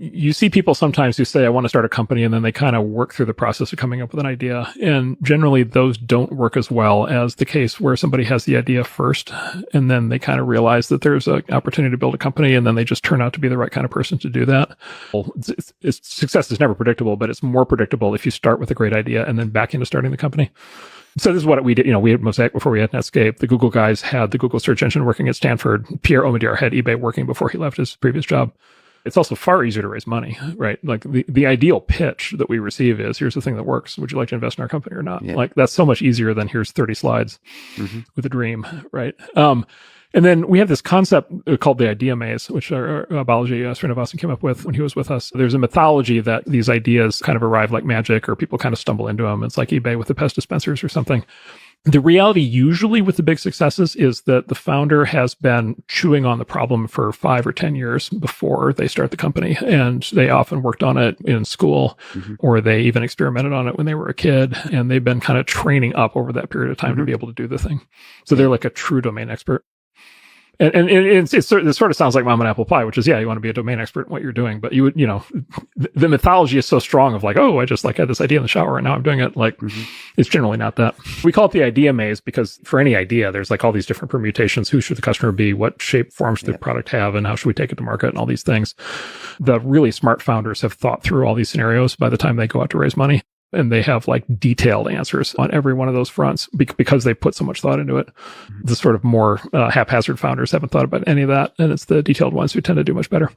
you see people sometimes who say, I want to start a company, and then they kind of work through the process of coming up with an idea. And generally those don't work as well as the case where somebody has the idea first, and then they kind of realize that there's an opportunity to build a company, and then they just turn out to be the right kind of person to do that. Success is never predictable, but it's more predictable if you start with a great idea and then back into starting the company. So this is what we did. We had Mosaic before we had Netscape. The Google guys had the Google search engine working at Stanford. Pierre Omidyar had eBay working before he left his previous job. It's also far easier to raise money, right? Like the ideal pitch that we receive is, here's the thing that works. Would you like to invest in our company or not? Yeah. Like that's so much easier than here's 30 slides with a dream, right? And then we have this concept called the idea maze, which Balaji Srinivasan came up with when he was with us. There's a mythology that these ideas kind of arrive like magic, or people kind of stumble into them. It's like eBay with the pest dispensers or something. The reality usually with the big successes is that the founder has been chewing on the problem for 5 or 10 years before they start the company. And they often worked on it in school, or they even experimented on it when they were a kid. And they've been kind of training up over that period of time to be able to do the thing. So they're like a true domain expert. And it sort of sounds like mom and apple pie, which is, you want to be a domain expert in what you're doing, but the mythology is so strong of like, oh, I just had this idea in the shower and now I'm doing it. Like, it's generally not that. We call it the idea maze because for any idea, there's like all these different permutations. Who should the customer be? What shape, form should the product have? And how should we take it to market and all these things? The really smart founders have thought through all these scenarios by the time they go out to raise money. And they have like detailed answers on every one of those fronts because they put so much thought into it. The sort of more haphazard founders haven't thought about any of that. And it's the detailed ones who tend to do much better.